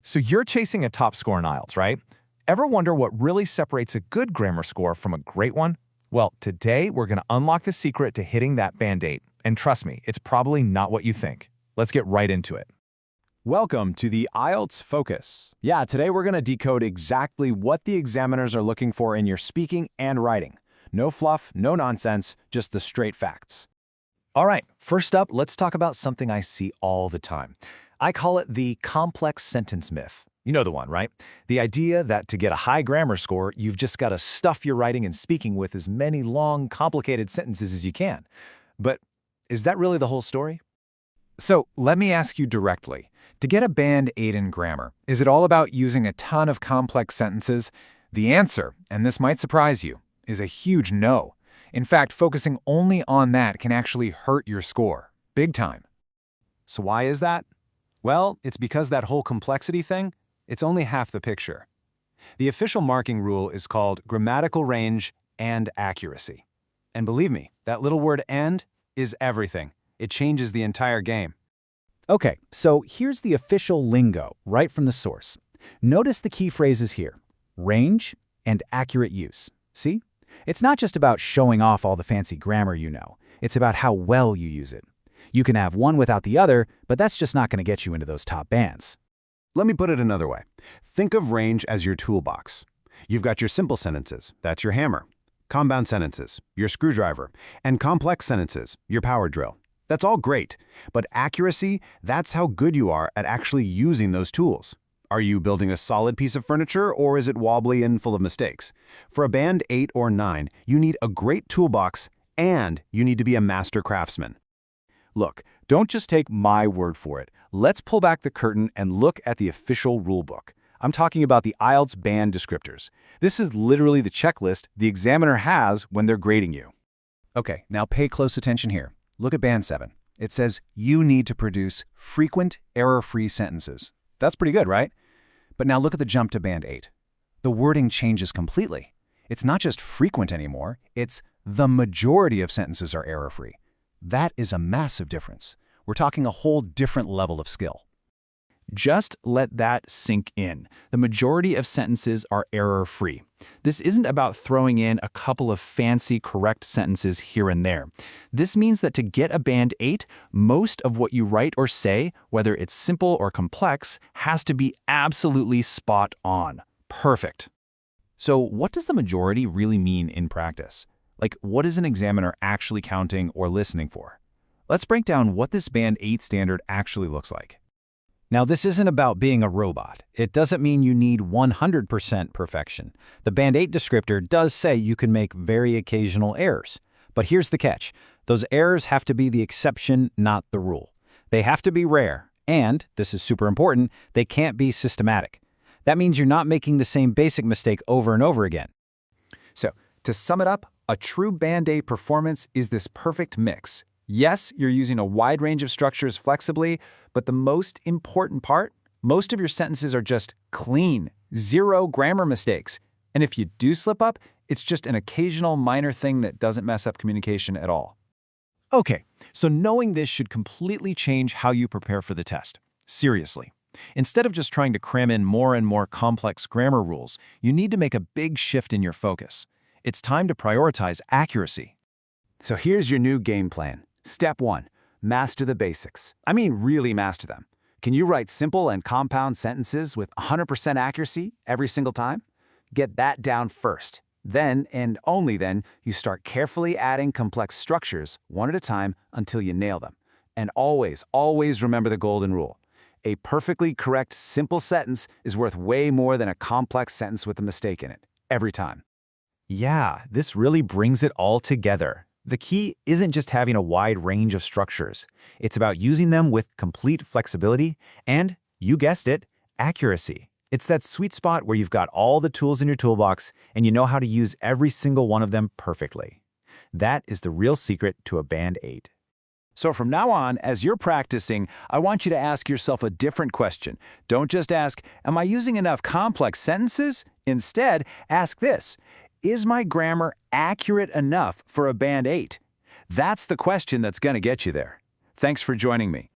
So you're chasing a top score in IELTS, right? Ever wonder what really separates a good grammar score from a great one? Well, today we're going to unlock the secret to hitting that band 8. And trust me, it's probably not what you think. Let's get right into it. Welcome to the IELTS Focus. Yeah, today we're going to decode exactly what the examiners are looking for in your speaking and writing. No fluff, no nonsense, just the straight facts. All right, first up, let's talk about something I see all the time. I call it the complex sentence myth. You know the one, right? The idea that to get a high grammar score, you've just got to stuff your writing and speaking with as many long, complicated sentences as you can. But is that really the whole story? So let me ask you directly. To get a band 8 in grammar, is it all about using a ton of complex sentences? The answer, and this might surprise you, is a huge no. In fact, focusing only on that can actually hurt your score, big time. So why is that? Well, it's because that whole complexity thing, it's only half the picture. The official marking rule is called Grammatical Range and Accuracy. And believe me, that little word "and" is everything. It changes the entire game. Okay, so here's the official lingo, right from the source. Notice the key phrases here: range and accurate use. See? It's not just about showing off all the fancy grammar you know. It's about how well you use it. You can have one without the other, but that's just not going to get you into those top bands. Let me put it another way. Think of range as your toolbox. You've got your simple sentences, that's your hammer. Compound sentences, your screwdriver. And complex sentences, your power drill. That's all great, but accuracy, that's how good you are at actually using those tools. Are you building a solid piece of furniture, or is it wobbly and full of mistakes? For a band 8 or 9, you need a great toolbox, and you need to be a master craftsman. Look, don't just take my word for it. Let's pull back the curtain and look at the official rulebook. I'm talking about the IELTS band descriptors. This is literally the checklist the examiner has when they're grading you. Okay, now pay close attention here. Look at band 7. It says you need to produce frequent, error-free sentences. That's pretty good, right? But now look at the jump to band 8. The wording changes completely. It's not just frequent anymore, it's the majority of sentences are error-free. That is a massive difference. We're talking a whole different level of skill. Just let that sink in. The majority of sentences are error-free. This isn't about throwing in a couple of fancy correct sentences here and there. This means that to get a band 8, most of what you write or say, whether it's simple or complex, has to be absolutely spot on. Perfect. So what does the majority really mean in practice? Like, what is an examiner actually counting or listening for? Let's break down what this band 8 standard actually looks like. Now, this isn't about being a robot. It doesn't mean you need 100% perfection. The band 8 descriptor does say you can make very occasional errors. But here's the catch. Those errors have to be the exception, not the rule. They have to be rare, and, this is super important, they can't be systematic. That means you're not making the same basic mistake over and over again. So, to sum it up, a true band 8 performance is this perfect mix. Yes, you're using a wide range of structures flexibly, but the most important part, most of your sentences are just clean, zero grammar mistakes. And if you do slip up, it's just an occasional minor thing that doesn't mess up communication at all. Okay, so knowing this should completely change how you prepare for the test. Seriously. Instead of just trying to cram in more and more complex grammar rules, you need to make a big shift in your focus. It's time to prioritize accuracy. So here's your new game plan. Step 1. Master the basics. I mean, really master them. Can you write simple and compound sentences with 100% accuracy every single time? Get that down first. Then, and only then, you start carefully adding complex structures one at a time until you nail them. And always, always remember the golden rule. A perfectly correct, simple sentence is worth way more than a complex sentence with a mistake in it, every time. Yeah, this really brings it all together. The key isn't just having a wide range of structures. It's about using them with complete flexibility and, you guessed it, accuracy. It's that sweet spot where you've got all the tools in your toolbox and you know how to use every single one of them perfectly. That is the real secret to a band 8. So from now on, as you're practicing, I want you to ask yourself a different question. Don't just ask, am I using enough complex sentences? Instead, ask this. Is my grammar accurate enough for a band 8? That's the question that's going to get you there. Thanks for joining me.